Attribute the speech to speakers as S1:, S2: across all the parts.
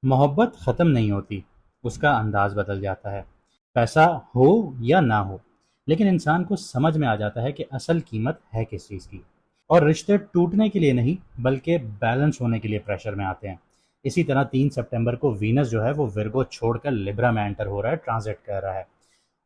S1: मोहब्बत ख़त्म नहीं होती, उसका अंदाज़ बदल जाता है। पैसा हो या ना हो, लेकिन इंसान को समझ में आ जाता है कि असल कीमत है किस चीज़ की। और रिश्ते टूटने के लिए नहीं, बल्कि बैलेंस होने के लिए प्रेशर में आते हैं। इसी तरह 3 सितंबर को वीनस जो है वो विर्गो छोड़कर लिब्रा में एंटर हो रहा है, ट्रांजिट कर रहा है।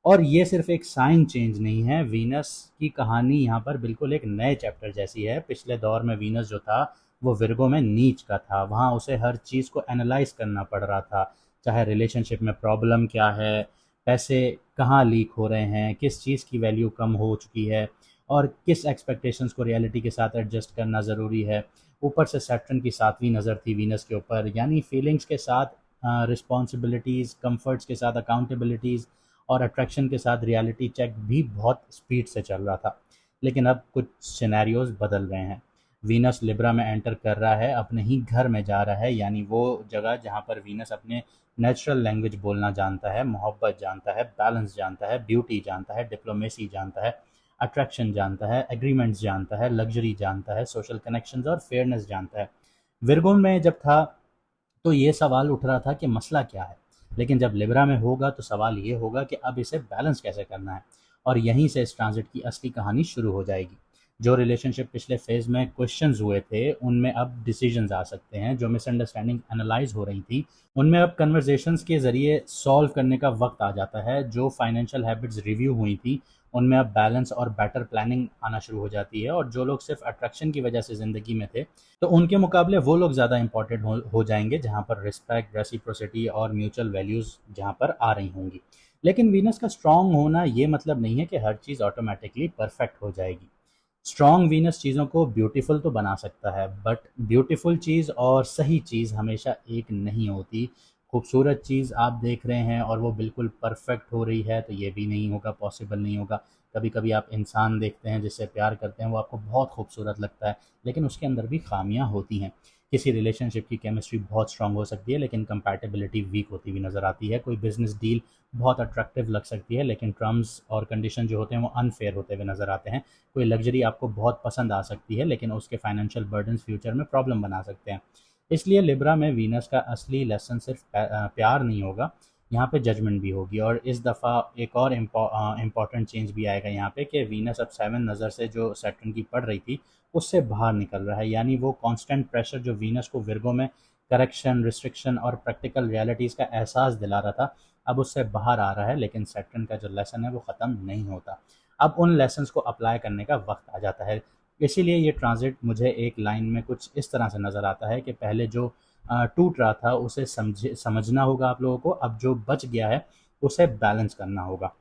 S1: और ये सिर्फ एक साइन चेंज नहीं है, वीनस की कहानी यहाँ पर बिल्कुल एक नए चैप्टर जैसी है। पिछले दौर में वीनस जो था वो विर्गो में नीच का था, वहाँ उसे हर चीज़ को एनालाइज करना पड़ रहा था। चाहे रिलेशनशिप में प्रॉब्लम क्या है, पैसे कहाँ लीक हो रहे हैं, किस चीज़ की वैल्यू कम हो चुकी है, और किस एक्सपेक्टेशंस को रियलिटी के साथ एडजस्ट करना ज़रूरी है। ऊपर से सैटर्न की सातवीं नज़र थी वीनस के ऊपर, यानी फीलिंग्स के साथ रिस्पॉन्सिबिलिटीज़, कंफर्ट्स के साथ अकाउंटेबिलिटीज़, और अट्रैक्शन के साथ रियलिटी चेक भी बहुत स्पीड से चल रहा था। लेकिन अब कुछ सिनेरियोज बदल रहे हैं। वीनस लिब्रा में एंटर कर रहा है, अपने ही घर में जा रहा है, यानी वो जगह जहाँ पर वीनस अपने नेचुरल लैंग्वेज बोलना जानता है, मोहब्बत जानता है, बैलेंस जानता है, ब्यूटी जानता है, डिप्लोमेसी जानता है, अट्रैक्शन जानता है, एग्रीमेंट्स जानता है, लग्जरी जानता है, सोशल कनेक्शंस और फेयरनेस जानता है। विरगोन में जब था तो ये सवाल उठ रहा था कि मसला क्या है, लेकिन जब लिब्रा में होगा तो सवाल ये होगा कि अब इसे बैलेंस कैसे करना है। और यहीं से इस ट्रांजिट की असली कहानी शुरू हो जाएगी। जो रिलेशनशिप पिछले फेज में क्वेश्चंस हुए थे, उनमें अब डिसीजंस आ सकते हैं। जो मिसअंडरस्टैंडिंग एनालाइज हो रही थी, उनमें अब कन्वर्जेशंस के ज़रिए सॉल्व करने का वक्त आ जाता है। जो फाइनेंशियल हैबिट्स रिव्यू हुई थी, उनमें अब बैलेंस और बेटर प्लानिंग आना शुरू हो जाती है। और जो लोग सिर्फ अट्रैक्शन की वजह से ज़िंदगी में थे, तो उनके मुकाबले वो लोग ज़्यादा इंपॉर्टेंट हो जाएंगे, जहाँ पर रिस्पेक्ट, रेसिप्रोसिटी और म्यूचुअल वैल्यूज़ जहाँ पर आ रही होंगी। लेकिन वीनस का स्ट्रांग होना ये मतलब नहीं है कि हर चीज़ ऑटोमेटिकली परफेक्ट हो जाएगी। स्ट्रॉन्ग वीनस चीज़ों को ब्यूटीफुल तो बना सकता है, बट ब्यूटीफुल चीज़ और सही चीज़ हमेशा एक नहीं होती। खूबसूरत चीज़ आप देख रहे हैं और वो बिल्कुल परफेक्ट हो रही है, तो ये भी नहीं होगा, पॉसिबल नहीं होगा। कभी कभी आप इंसान देखते हैं जिससे प्यार करते हैं, वो आपको बहुत खूबसूरत लगता है, लेकिन उसके अंदर भी खामियां होती हैं। किसी रिलेशनशिप की केमिस्ट्री बहुत स्ट्रांग हो सकती है, लेकिन कंपैटिबिलिटी वीक होती हुई नज़र आती है। कोई बिजनेस डील बहुत अट्रैक्टिव लग सकती है, लेकिन टर्म्स और कंडीशन जो होते हैं वो अनफेयर होते हुए नज़र आते हैं। कोई लग्जरी आपको बहुत पसंद आ सकती है, लेकिन उसके फाइनेंशियल बर्डन्स फ्यूचर में प्रॉब्लम बना सकते हैं। इसलिए लिब्रा में वीनस का असली लेसन सिर्फ प्यार नहीं होगा, यहाँ पे जजमेंट भी होगी। और इस दफ़ा एक और इम्पॉर्टेंट चेंज भी आएगा यहाँ पे, कि वीनस अब 7 नज़र से जो सैटर्न की पड़ रही थी उससे बाहर निकल रहा है। यानी वो कांस्टेंट प्रेशर जो वीनस को विर्गो में करेक्शन, रिस्ट्रिक्शन और प्रैक्टिकल रियलिटीज़ का एहसास दिला रहा था, अब उससे बाहर आ रहा है। लेकिन सैटर्न का जो लेसन है वो ख़त्म नहीं होता। अब उन लेसन्स को अप्लाई करने का वक्त आ जाता है। इसीलिए ये ट्रांजिट मुझे एक लाइन में कुछ इस तरह से नज़र आता है कि पहले जो टूट रहा था उसे समझना होगा आप लोगों को, अब जो बच गया है उसे बैलेंस करना होगा।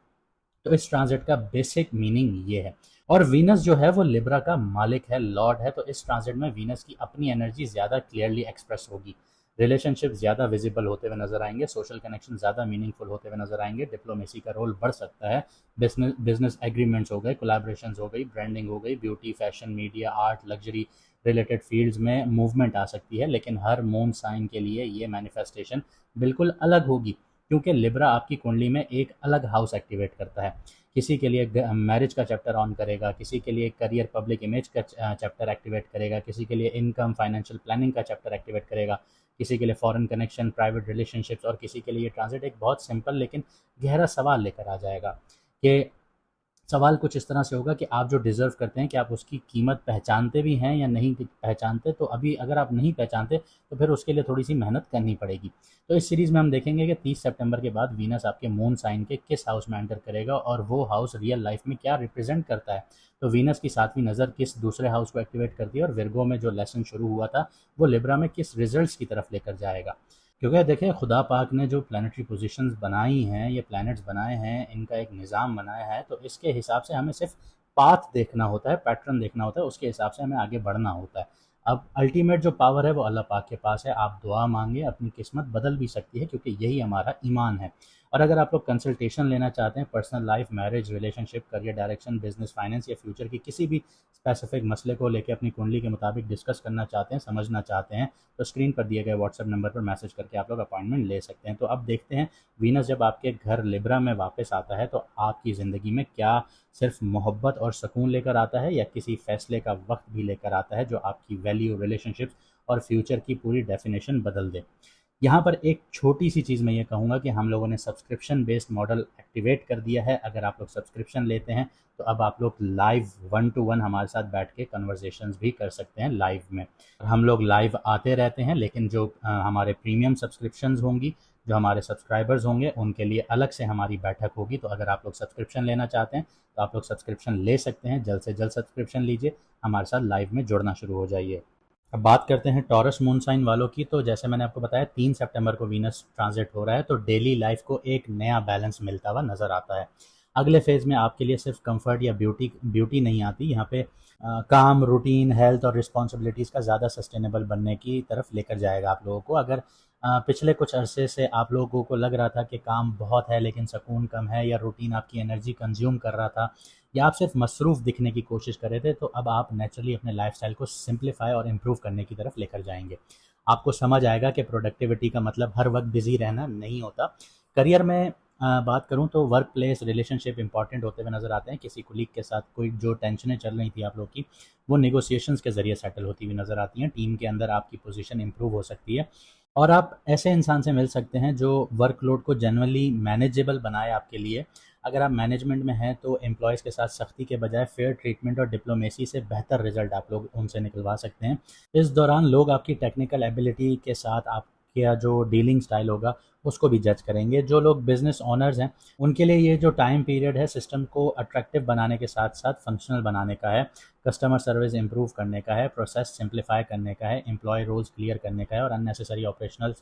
S1: तो इस ट्रांजिट का बेसिक मीनिंग ये है। और वीनस जो है वो लिब्रा का मालिक है, लॉर्ड है, तो इस ट्रांजिट में वीनस की अपनी एनर्जी ज़्यादा क्लियरली एक्सप्रेस होगी। रिलेशनशिप ज़्यादा विजिबल होते हुए नजर आएंगे, सोशल कनेक्शन ज़्यादा मीनिंगफुल होते हुए नजर आएंगे, डिप्लोमेसी का रोल बढ़ सकता है। बिजनेस बिजनेस एग्रीमेंट्स हो गए, कोलैबोरेशन हो गई, ब्रांडिंग हो गई, beauty, fashion, media, art, luxury related fields में मूवमेंट आ सकती है। लेकिन हर मून साइन के लिए ये मैनिफेस्टेशन बिल्कुल अलग होगी, क्योंकि लिब्रा आपकी कुंडली में एक अलग हाउस एक्टिवेट करता है। किसी के लिए मैरिज का चैप्टर ऑन करेगा, किसी के लिए करियर, पब्लिक इमेज का चैप्टर एक्टिवेट करेगा, किसी के लिए इनकम, फाइनेंशियल प्लानिंग का चैप्टर एक्टिवेट करेगा, किसी के लिए फॉरेन कनेक्शन, प्राइवेट रिलेशनशिप्स, और किसी के लिए ट्रांजिट एक बहुत सिंपल लेकिन गहरा सवाल लेकर आ जाएगा। कि सवाल कुछ इस तरह से होगा कि आप जो डिज़र्व करते हैं, क्या आप उसकी कीमत पहचानते भी हैं या नहीं पहचानते? तो अभी अगर आप नहीं पहचानते, तो फिर उसके लिए थोड़ी-सी मेहनत करनी पड़ेगी। तो इस सीरीज़ में हम देखेंगे कि 30 सितंबर के बाद वीनस आपके मून साइन के किस हाउस में एंटर करेगा, और वो हाउस रियल लाइफ़ में क्या रिप्रेज़ेंट करता है। तो वीनस की 7वीं नज़र किस दूसरे हाउस को एक्टिवेट करती है, और विर्गो में जो लेसन शुरू हुआ था, वो लिब्रा में किस रिज़ल्ट्स की तरफ लेकर जाएगा। क्योंकि देखिए, खुदा पाक ने जो प्लानिटरी पोजीशंस बनाई हैं, ये प्लैनेट्स बनाए हैं, इनका एक निज़ाम बनाया है, तो इसके हिसाब से हमें सिर्फ पाथ देखना होता है, पैटर्न देखना होता है, उसके हिसाब से हमें आगे बढ़ना होता है। अब अल्टीमेट जो पावर है वो अल्लाह पाक के पास है। आप दुआ मांगे, अपनी किस्मत बदल भी सकती है, क्योंकि यही हमारा ईमान है। और अगर आप लोग कंसल्टेशन लेना चाहते हैं, personal life, marriage, relationship, career direction, business, finance या फ्यूचर की किसी भी स्पेसिफिक मसले को लेकर अपनी कुंडली के मुताबिक डिस्कस करना चाहते हैं, समझना चाहते हैं, तो स्क्रीन पर दिए गए व्हाट्सएप नंबर पर मैसेज करके आप लोग अपॉइंटमेंट ले सकते हैं। तो अब देखते हैं, वीनस जब आपके घर लिब्रा में वापस आता है, तो आपकी ज़िंदगी में क्या सिर्फ मोहब्बत और सुकून लेकर आता है, या किसी फैसले का वक्त भी लेकर आता है जो आपकी वैल्यू, रिलेशनशिप्स और फ्यूचर की पूरी डेफिनेशन बदल दे। यहाँ पर एक छोटी-सी चीज़ मैं ये कहूँगा कि हम लोगों ने सब्सक्रिप्शन बेस्ड मॉडल एक्टिवेट कर दिया है। अगर आप लोग सब्सक्रिप्शन लेते हैं, तो अब आप लोग लाइव 1 टू 1 हमारे साथ बैठ के कन्वर्सेशंस भी कर सकते हैं लाइव में। हम लोग लाइव आते रहते हैं, लेकिन जो हमारे प्रीमियम सब्सक्रिप्शंस होंगी, जो हमारे सब्सक्राइबर्स होंगे, उनके लिए अलग से हमारी बैठक होगी। तो अगर आप लोग सब्सक्रिप्शन लेना चाहते हैं, तो आप लोग सब्सक्रिप्शन ले सकते हैं। जल्द से जल्द सब्सक्रिप्शन लीजिए, हमारे साथ लाइव में जुड़ना शुरू हो जाइए। अब बात करते हैं टॉरस मून साइन वालों की। तो जैसे मैंने आपको बताया 3 सितंबर को वीनस ट्रांजिट हो रहा है, तो डेली लाइफ को एक नया बैलेंस मिलता हुआ नज़र आता है। अगले फेज़ में आपके लिए सिर्फ कंफर्ट या ब्यूटी ब्यूटी नहीं आती, यहाँ पे काम, रूटीन, हेल्थ और रिस्पॉन्सिबिलिटीज़ का ज़्यादा सस्टेनेबल बनने की तरफ लेकर जाएगा आप लोगों को। अगर पिछले कुछ अरसे से आप लोगों को लग रहा था कि काम बहुत है लेकिन सुकून कम है, या रूटीन आपकी एनर्जी कंज्यूम कर रहा था, या आप सिर्फ मसरूफ़ दिखने की कोशिश कर रहे थे, तो अब आप नेचुरली अपने लाइफ़स्टाइल को सिंप्लीफाई और इम्प्रूव करने की तरफ लेकर जाएँगे। आपको समझ आएगा कि प्रोडक्टिविटी का मतलब हर वक़्त बिज़ी रहना नहीं होता। करियर में बात करूँ तो वर्क प्लेस रिलेशनशिप इंपॉर्टेंट होते हुए नज़र आते हैं। किसी कोलीग के साथ कोई जो टेंशनें चल रही थी आप लोग की, वो नेगोशिएशंस के ज़रिए सेटल होती हुई नज़र आती हैं। टीम के अंदर आपकी पोज़ीशन इम्प्रूव हो सकती है, और आप ऐसे इंसान से मिल सकते हैं जो वर्कलोड को जनरली मैनेजेबल बनाए आपके लिए। अगर आप मैनेजमेंट में हैं, तो एम्प्लॉयज़ के साथ सख्ती के बजाय फेयर ट्रीटमेंट और डिप्लोमेसी से बेहतर रिजल्ट आप लोग उनसे निकलवा सकते हैं। इस दौरान लोग आपकी टेक्निकल एबिलिटी के साथ आपका जो डीलिंग स्टाइल होगा, उसको भी जज करेंगे। जो लोग बिज़नेस ओनर्स हैं, उनके लिए ये जो टाइम पीरियड है, सिस्टम को अट्रैक्टिव बनाने के साथ-साथ फंक्शनल बनाने का है, कस्टमर सर्विस इम्प्रूव करने का है, प्रोसेस सिंप्लीफाई करने का है, एम्प्लॉयी रोल्स क्लियर करने का है, और अननेसेसरी ऑपरेशनल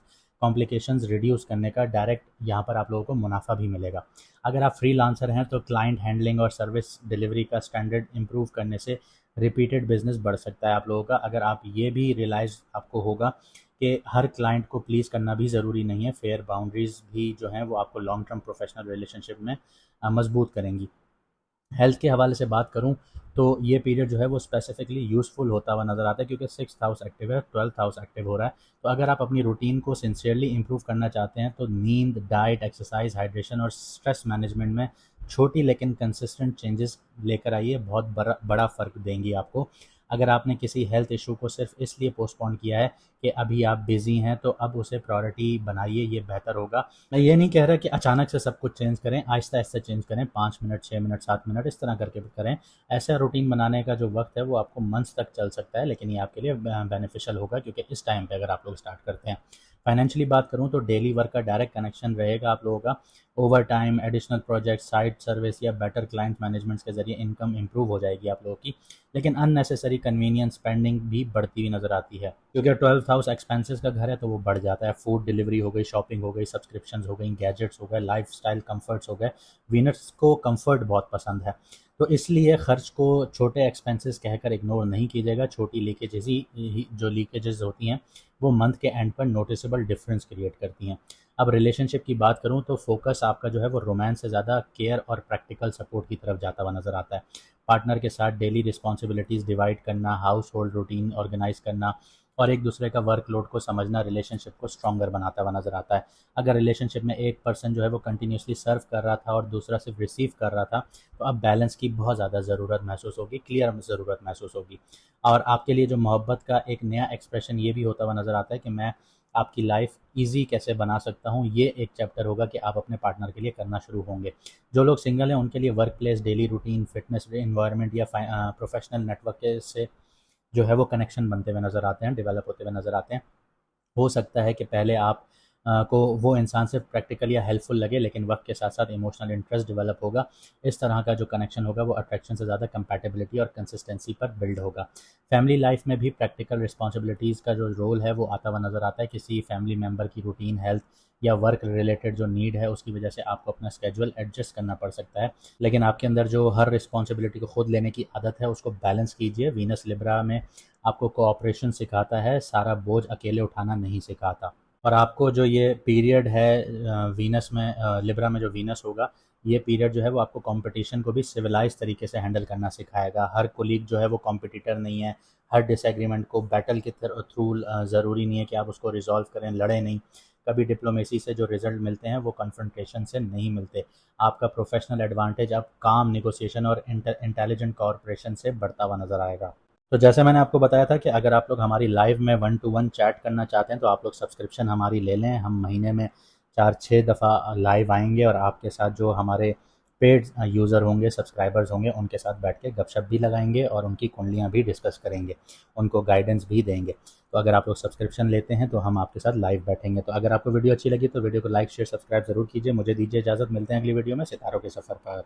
S1: कॉम्प्लिकेशंस रिड्यूस करने का डायरेक्ट यहाँ पर आप लोगों को मुनाफा भी मिलेगा। अगर आप फ्रीलांसर हैं, तो क्लाइंट हैंडलिंग और सर्विस डिलीवरी का स्टैंडर्ड इम्प्रूव करने से रिपीटेड बिजनेस बढ़ सकता है आप लोगों का। अगर आप ये भी रियलाइज़ आपको होगा कि हर क्लाइंट को प्लीज़ करना भी ज़रूरी नहीं है, फेयर बाउंड्रीज़ भी जो हैं वो आपको लॉन्ग टर्म प्रोफेशनल रिलेशनशिप में मजबूत करेंगी। हेल्थ के हवाले से बात करूँ, तो ये पीरियड जो है वो स्पेसिफिकली यूज़फुल होता हुआ नज़र आता है, क्योंकि 6th हाउस एक्टिव है, 12th हाउस एक्टिव हो रहा है। तो अगर आप अपनी रूटीन को सिंसियरली इम्प्रूव करना चाहते हैं, तो नींद, डाइट, एक्सरसाइज, हाइड्रेशन और स्ट्रेस मैनेजमेंट में छोटी लेकिन कंसिस्टेंट चेंजेस लेकर आइए, बहुत बड़ा बड़ा फ़र्क देंगी आपको। अगर आपने किसी हेल्थ इशू को सिर्फ इसलिए पोस्टपोन किया है कि अभी आप बिज़ी हैं, तो अब उसे प्रायोरिटी बनाइए, ये बेहतर होगा। मैं ये नहीं कह रहा कि अचानक से सब कुछ चेंज करें, आहिस्ता-आहिस्ता चेंज करें, 5 मिनट, 6 मिनट, 7 मिनट इस तरह करके करें। ऐसा रूटीन बनाने का जो वक़्त है वो आपको मंथ्स तक चल सकता है, लेकिन ये आपके लिए बेनिफिशियल होगा, क्योंकि इस टाइम पे अगर आप लोग स्टार्ट करते हैं। फाइनेंशियली बात करूँ, तो डेली वर्क का डायरेक्ट कनेक्शन रहेगा आप लोगों का। Overtime, additional project, site service या बेटर क्लाइंट मैनेजमेंट्स के ज़रिए इनकम इम्प्रूव हो जाएगी आप लोगों की। लेकिन अननेसेसरी कन्वीनियंस स्पेंडिंग भी बढ़ती हुई नज़र आती है, क्योंकि 12th हाउस एक्सपेंसेस का घर है, तो वो बढ़ जाता है। फूड डिलीवरी हो गई, शॉपिंग हो गई, सब्सक्रिप्शंस हो गई, गैजेट्स हो गए, लाइफ़स्टाइल कम्फर्ट्स हो गए। वीनर्स को कम्फर्ट बहुत पसंद है, तो इसलिए खर्च को छोटे एक्सपेंसेस कहकर इग्नोर नहीं कीजिएगा। छोटी लीकेजेस ही जो लीकेजेस होती हैं, वो मंथ के एंड पर नोटिसेबल डिफरेंस क्रिएट करती हैं। अब रिलेशनशिप की बात करूँ, तो फोकस आपका जो है वो रोमांस से ज़्यादा केयर और प्रैक्टिकल सपोर्ट की तरफ जाता हुआ नज़र आता है। पार्टनर के साथ डेली रिस्पॉन्सिबिलिटीज़ डिवाइड करना, हाउस होल्ड रूटीन ऑर्गेनाइज करना और एक दूसरे का वर्कलोड को समझना रिलेशनशिप को स्ट्रॉन्गर बनाता हुआ नज़र आता है। अगर रिलेशनशिप में एक पर्सन जो है वो कंटिन्यूसली सर्व कर रहा था और दूसरा सिर्फ रिसीव कर रहा था, तो अब बैलेंस की बहुत ज़्यादा ज़रूरत महसूस होगी, क्लियर ज़रूरत महसूस होगी। और आपके लिए जो मोहब्बत का एक नया एक्सप्रेशन ये भी होता हुआ नज़र आता है कि मैं आपकी लाइफ ईज़ी कैसे बना सकता हूँ, ये एक चैप्टर होगा कि आप अपने पार्टनर के लिए करना शुरू होंगे। जो लोग सिंगल हैं, उनके लिए work place, daily routine, fitness environment या प्रोफेशनल नेटवर्क से जो है वो कनेक्शन बनते हुए नज़र आते हैं, डेवलप होते हुए नज़र आते हैं। हो सकता है कि पहले आप को वो इंसान सिर्फ प्रैक्टिकल या हेल्पफुल लगे, लेकिन वक्त के साथ साथ इमोशनल इंटरेस्ट डेवलप होगा। इस तरह का जो कनेक्शन होगा वो अट्रैक्शन से ज़्यादा कंपैटिबिलिटी और कंसिस्टेंसी पर बिल्ड होगा। फैमिली लाइफ में भी प्रैक्टिकल रिस्पॉन्सिबिलिटीज़ का जो रोल है वो आता हुआ नज़र आता है। किसी फैमिली मेम्बर की रूटीन, हेल्थ या वर्क रिलेटेड जो नीड है, उसकी वजह से आपको अपना स्केड्यूल एडजस्ट करना पड़ सकता है। लेकिन आपके अंदर जो हर रिस्पॉन्सिबिलिटी को खुद लेने की आदत है, उसको बैलेंस कीजिए। वीनस लिब्रा में आपको कोऑपरेशन सिखाता है, सारा बोझ अकेले उठाना नहीं सिखाता। और आपको जो ये पीरियड है वीनस में, लिब्रा में जो वीनस होगा, ये पीरियड जो है वो आपको कंपटीशन को भी सिविलाइज तरीके से हैंडल करना सिखाएगा। हर कोलीग जो है वो कॉम्पिटिटर नहीं है। हर डिसएग्रीमेंट को बैटल के थ्रू ज़रूरी नहीं है कि आप उसको रिजॉल्व करें, लड़े नहीं। कभी डिप्लोमेसी से जो रिजल्ट मिलते हैं वो कन्फ्रंटेशन से नहीं मिलते। आपका प्रोफेशनल एडवांटेज अब काम, नेगोशिएशन और इंटेलिजेंट कॉर्पोरेशन से बढ़ता हुआ नज़र आएगा। तो जैसे मैंने आपको बताया था कि अगर आप लोग हमारी लाइव में 1 टू 1 चैट करना चाहते हैं तो आप लोग सब्सक्रिप्शन हमारी ले लें। हम महीने में 4-6 दफ़ा लाइव आएँगे और आपके साथ जो हमारे पेड यूज़र होंगे, सब्सक्राइबर्स होंगे, उनके साथ बैठ के गपशप भी लगाएँगे और उनकी कुंडलियाँ भी डिस्कस करेंगे, उनको गाइडेंस भी देंगे। तो अगर आप लोग सब्सक्रिप्शन लेते हैं तो हम आपके साथ लाइव बैठेंगे। तो अगर आपको वीडियो अच्छी लगी तो वीडियो को लाइक, शेयर, सब्सक्राइब ज़रूर कीजिए। मुझे दीजिए इजाज़त, मिलते हैं अगली वीडियो में सितारों के सफ़र पर।